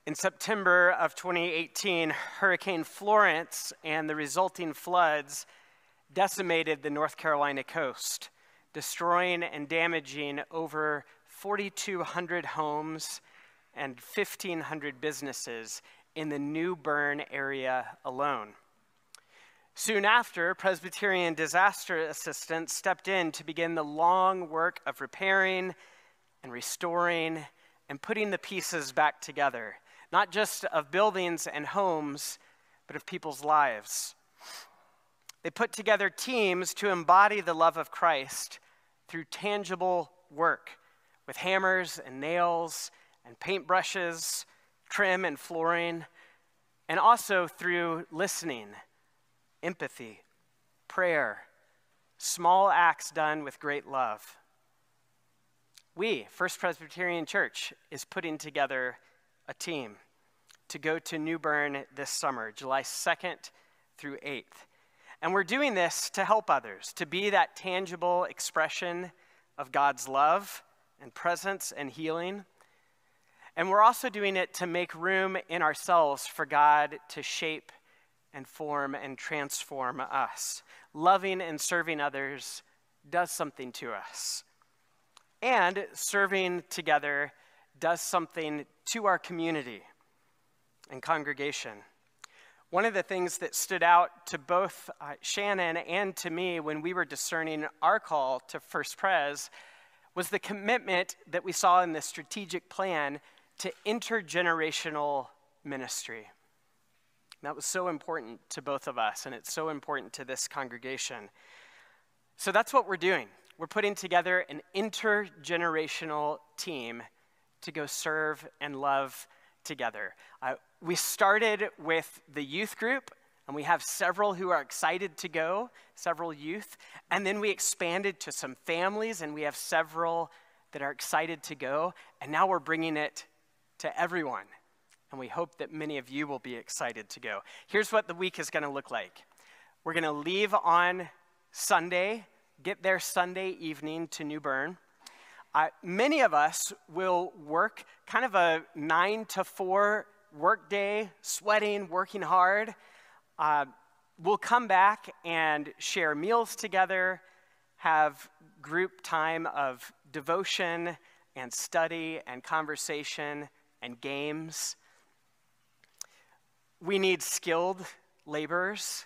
In September of 2018, Hurricane Florence and the resulting floods decimated the North Carolina coast, destroying and damaging over 4,200 homes and 1,500 businesses in the New Bern area alone. Soon after, Presbyterian Disaster Assistance stepped in to begin the long work of repairing and restoring and putting the pieces back together, not just of buildings and homes, but of people's lives. They put together teams to embody the love of Christ through tangible work with hammers and nails and paintbrushes, trim and flooring, and also through listening, empathy, prayer, small acts done with great love. We, First Presbyterian Church, is putting together a team to go to New Bern this summer, July 2nd through 8th. And we're doing this to help others, to be that tangible expression of God's love and presence and healing. And we're also doing it to make room in ourselves for God to shape and form and transform us. Loving and serving others does something to us. And serving together does something to our community and congregation. One of the things that stood out to both Shannon and to me when we were discerning our call to First Pres was the commitment that we saw in the strategic plan to intergenerational ministry. That was so important to both of us, and it's so important to this congregation. So that's what we're doing. We're putting together an intergenerational team to go serve and love together. We started with the youth group, and we have several who are excited to go, several youth. And then we expanded to some families, and we have several that are excited to go. And now we're bringing it to everyone. And we hope that many of you will be excited to go. Here's what the week is going to look like. We're going to leave on Sunday, get there Sunday evening to New Bern. Many of us will work kind of a 9 to 4 work day, sweating, working hard. We'll come back and share meals together, have group time of devotion and study and conversation and games. We need skilled laborers,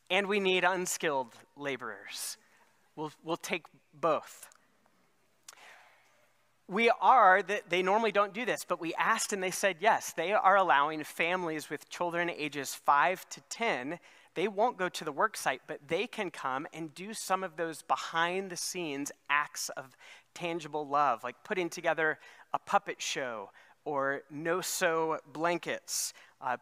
and we need unskilled laborers. We'll take both. They normally don't do this, but we asked and they said yes. They are allowing families with children ages 5 to 10, they won't go to the work site, but they can come and do some of those behind the scenes acts of tangible love, like putting together a puppet show or no-sew blankets,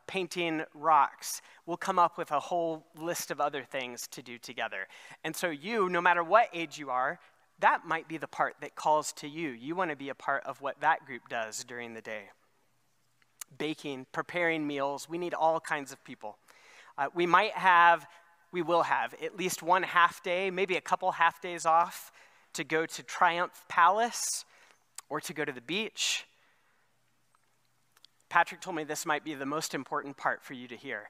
painting rocks. We'll come up with a whole list of other things to do together. And so you, no matter what age you are, that might be the part that calls to you. You want to be a part of what that group does during the day. Baking, preparing meals. We need all kinds of people. We will have at least one half day, maybe a couple half days off to go to Triumph Palace or to go to the beach. Patrick told me this might be the most important part for you to hear.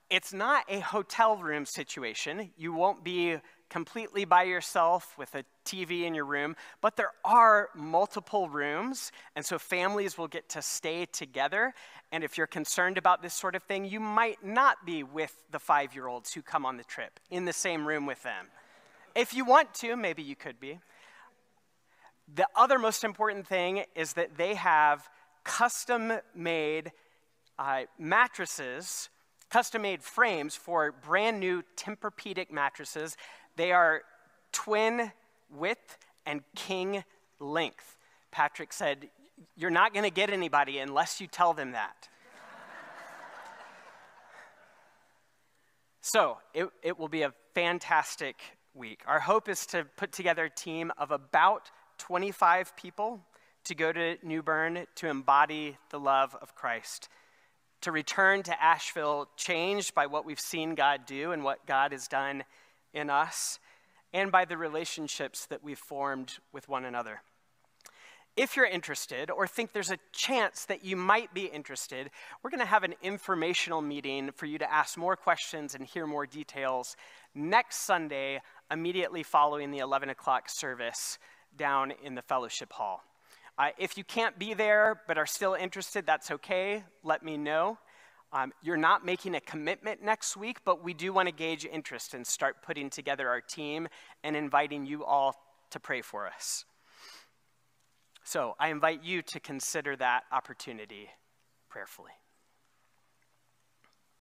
It's not a hotel room situation. You won't be completely by yourself with a TV in your room, but there are multiple rooms, and so families will get to stay together. And if you're concerned about this sort of thing, you might not be with the 5-year-olds who come on the trip in the same room with them. If you want to, maybe you could be. The other most important thing is that they have custom-made mattresses, custom-made frames for brand new Tempur-Pedic mattresses. They are twin width and king length. Patrick said, you're not going to get anybody unless you tell them that. So it will be a fantastic week. Our hope is to put together a team of about 25 people to go to New Bern to embody the love of Christ, to return to Asheville changed by what we've seen God do and what God has done in us, and by the relationships that we've formed with one another. If you're interested or think there's a chance that you might be interested, we're going to have an informational meeting for you to ask more questions and hear more details next Sunday, immediately following the 11 o'clock service down in the fellowship hall. If you can't be there but are still interested, that's okay. Let me know. You're not making a commitment next week, but we do want to gauge interest and start putting together our team and inviting you all to pray for us. So I invite you to consider that opportunity prayerfully.